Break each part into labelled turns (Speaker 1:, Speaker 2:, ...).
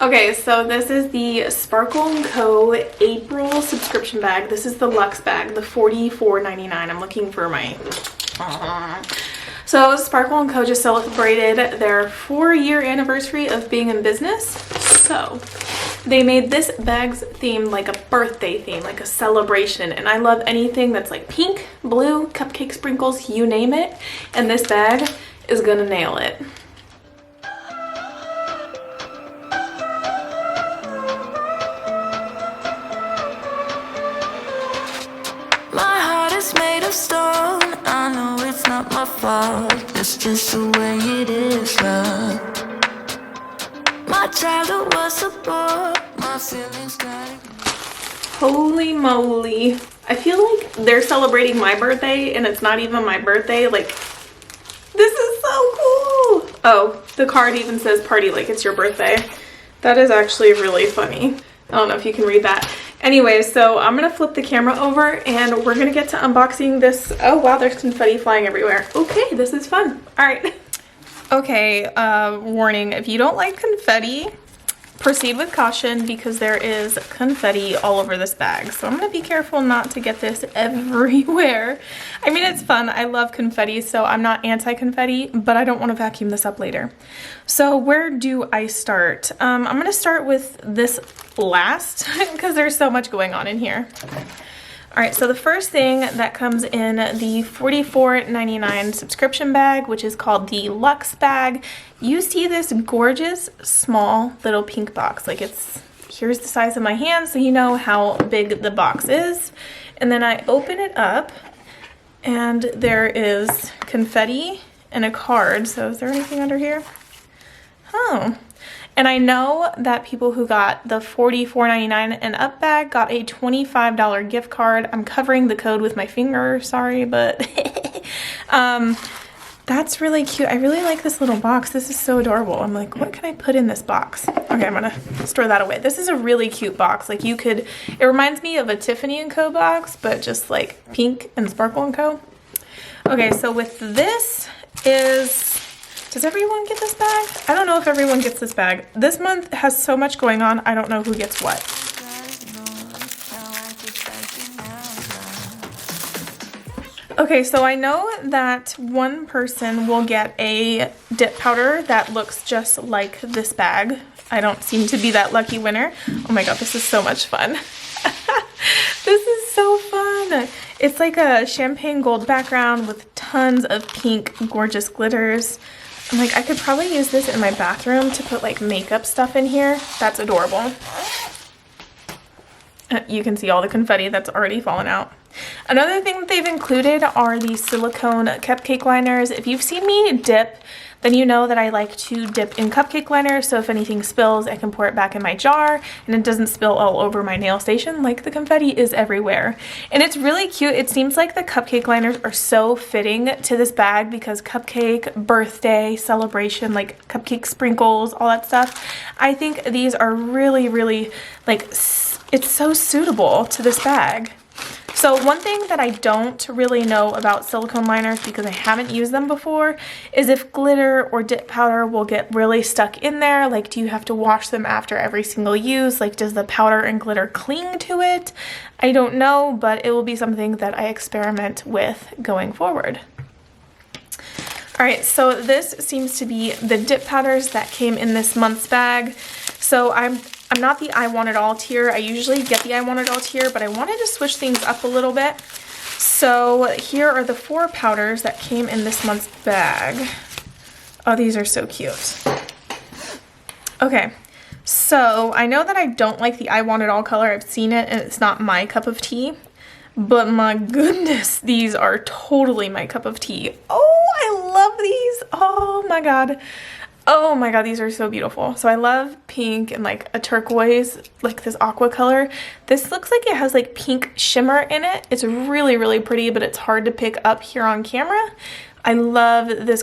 Speaker 1: Okay, so this is the Sparkle & Co. April subscription bag. This is the Luxe bag, the $44.99. I'm looking for my... So Sparkle & Co. just celebrated their 4-year anniversary of being in business. So they made this bag's theme like a birthday theme, like a celebration. And I love anything that's like pink, blue, cupcake sprinkles, you name it. And this bag is gonna nail it.
Speaker 2: Made of stone, I know it's not my fault. It's just the way it is, love. My childhood was a bore, my feelings got it.
Speaker 1: Holy moly. I feel like they're celebrating my birthday and it's not even my birthday. Like, this is so cool. Oh, the card even says party like it's your birthday. That is actually really funny. I don't know if you can read that. Anyway, so I'm gonna flip the camera over and we're gonna get to unboxing this. Oh wow, there's confetti flying everywhere. Okay, this is fun. All right. Okay, warning, if you don't like confetti, proceed with caution because there is confetti all over this bag. So I'm gonna be careful not to get this everywhere. I mean, it's fun. I love confetti, so I'm not anti-confetti, but I don't want to vacuum this up later. So where do I start? I'm gonna start with this last because there's so much going on in here. All right, so the first thing that comes in the $44.99 subscription bag, which is called the Luxe Bag. You see this gorgeous small little pink box. Like here's the size of my hand, so you know how big the box is. And then I open it up and there is confetti and a card. So is there anything under here? Oh. And I know that people who got the $44.99 and up bag got a $25 gift card. I'm covering the code with my finger, sorry, but that's really cute. I really like this little box. This is so adorable. I'm like, what can I put in this box? Okay, I'm gonna store that away. This is a really cute box. Like it reminds me of a Tiffany & Co. box, but just like pink and Sparkle & Co. Okay, so with this does everyone get this bag? I don't know if everyone gets this bag. This month has so much going on, I don't know who gets what. Okay, so I know that one person will get a dip powder that looks just like this bag. I don't seem to be that lucky winner. Oh my god, this is so much fun. This is so fun. It's like a champagne gold background with tons of pink, gorgeous glitters. I'm like, I could probably use this in my bathroom to put like makeup stuff in here. That's adorable. You can see all the confetti that's already fallen out. Another thing that they've included are the silicone cupcake liners. If you've seen me dip, then you know that I like to dip in cupcake liners, so if anything spills, I can pour it back in my jar and it doesn't spill all over my nail station like the confetti is everywhere. And it's really cute. It seems like the cupcake liners are so fitting to this bag because cupcake, birthday, celebration, like cupcake sprinkles, all that stuff. I think these are really, really, like, it's so suitable to this bag. So one thing that I don't really know about silicone liners because I haven't used them before is if glitter or dip powder will get really stuck in there. Like, do you have to wash them after every single use? Like, does the powder and glitter cling to it? I don't know, but it will be something that I experiment with going forward. All right, so this seems to be the dip powders that came in this month's bag. So I'm not the I Want It All tier. I usually get the I Want It All tier, but I wanted to switch things up a little bit. So here are the 4 powders that came in this month's bag. Oh, these are so cute. Okay, so I know that I don't like the I Want It All color. I've seen it and it's not my cup of tea. But my goodness, these are totally my cup of tea. Oh, I love these. Oh my god. Oh my god, these are so beautiful. So I love pink and like a turquoise, like this aqua color. This looks like it has like pink shimmer in it. It's really, really pretty, but it's hard to pick up here on camera. I love this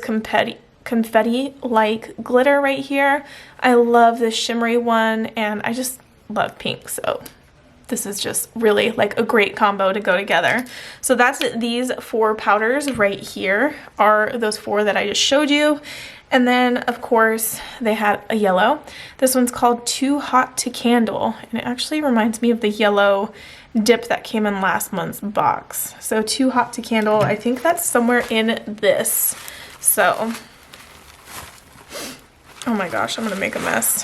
Speaker 1: confetti-like glitter right here. I love this shimmery one, and I just love pink, so this is just really like a great combo to go together. So that's these 4 powders right here are those 4 that I just showed you. And then, of course, they had a yellow. This one's called Too Hot to Candle, and it actually reminds me of the yellow dip that came in last month's box. So Too Hot to Candle, I think that's somewhere in this. So, oh my gosh, I'm gonna make a mess.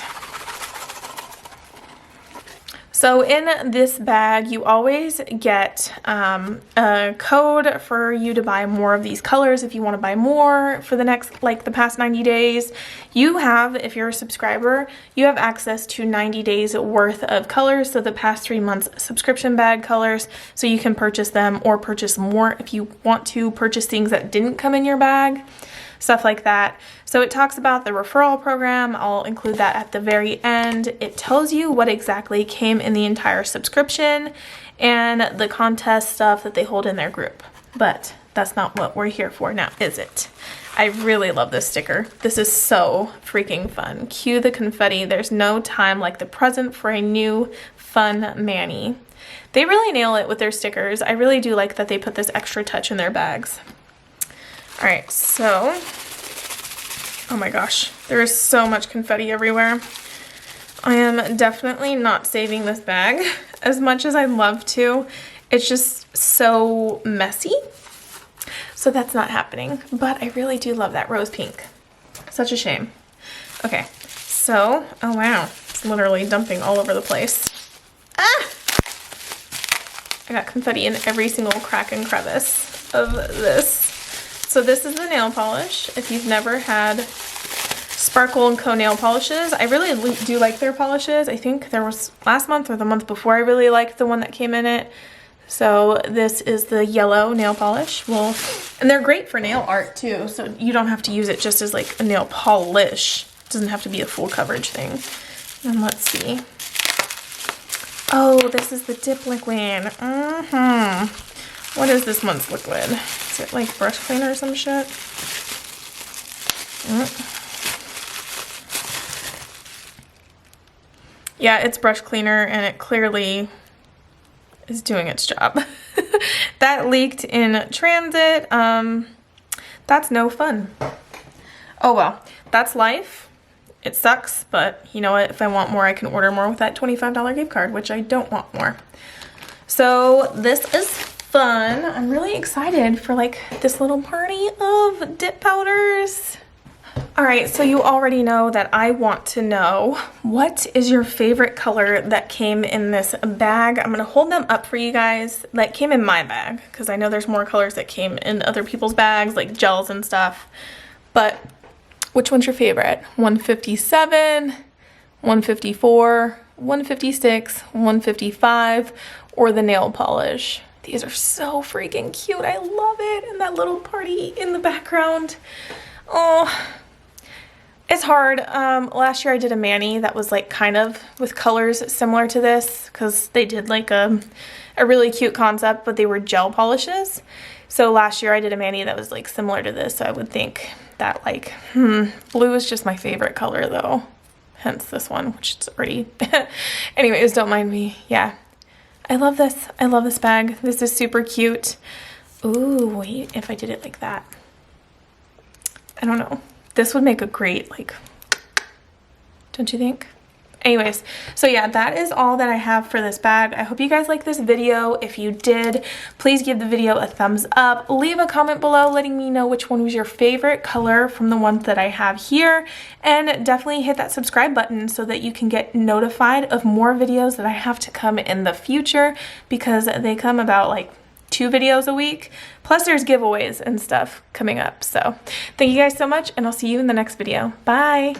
Speaker 1: So in this bag, you always get a code for you to buy more of these colors if you want to buy more for the next, like the past 90 days. You have, if you're a subscriber, you have access to 90 days worth of colors, so the past 3 months subscription bag colors, so you can purchase them or purchase more if you want to purchase things that didn't come in your bag. Stuff like that. So it talks about the referral program. I'll include that at the very end. It tells you what exactly came in the entire subscription and the contest stuff that they hold in their group. But that's not what we're here for now, is it? I really love this sticker. This is so freaking fun. Cue the confetti. There's no time like the present for a new fun Manny. They really nail it with their stickers. I really do like that they put this extra touch in their bags. All right, so, oh my gosh, there is so much confetti everywhere. I am definitely not saving this bag as much as I'd love to. It's just so messy. So that's not happening, but I really do love that rose pink. Such a shame. Okay, so, oh wow, it's literally dumping all over the place. Ah! I got confetti in every single crack and crevice of this. So this is the nail polish. If you've never had Sparkle & Co. nail polishes, I really do like their polishes. I think there was last month or the month before I really liked the one that came in it. So this is the yellow nail polish. Well, and they're great for nail art too. So you don't have to use it just as like a nail polish. It doesn't have to be a full coverage thing. And let's see. Oh, this is the dip liquid. What is this month's liquid? Is it like brush cleaner or some shit? Yeah, it's brush cleaner and it clearly is doing its job. That leaked in transit. That's no fun. Oh well, that's life. It sucks, but you know what? If I want more, I can order more with that $25 gift card, which I don't want more. So this is fun. I'm really excited for like this little party of dip powders. All right, so you already know that I want to know, what is your favorite color that came in this bag? I'm gonna hold them up for you guys that came in my bag, because I know there's more colors that came in other people's bags, like gels and stuff. But which one's your favorite? 157, 154, 156, 155, or the nail polish? These are so freaking cute. I love it. And that little party in the background. Oh, it's hard. Last year I did a Manny that was like kind of with colors similar to this, because they did like a really cute concept, but they were gel polishes. So last year I did a Manny that was like similar to this. So I would think that like, blue is just my favorite color though. Hence this one, which is already, anyways, don't mind me. Yeah. I love this. I love this bag. This is super cute. Ooh, wait, if I did it like that. I don't know. This would make a great, like, don't you think? Anyways, so yeah, that is all that I have for this bag. I hope you guys like this video. If you did, please give the video a thumbs up. Leave a comment below letting me know which one was your favorite color from the ones that I have here. And definitely hit that subscribe button so that you can get notified of more videos that I have to come in the future, because they come about like 2 videos a week. Plus there's giveaways and stuff coming up. So thank you guys so much, and I'll see you in the next video. Bye.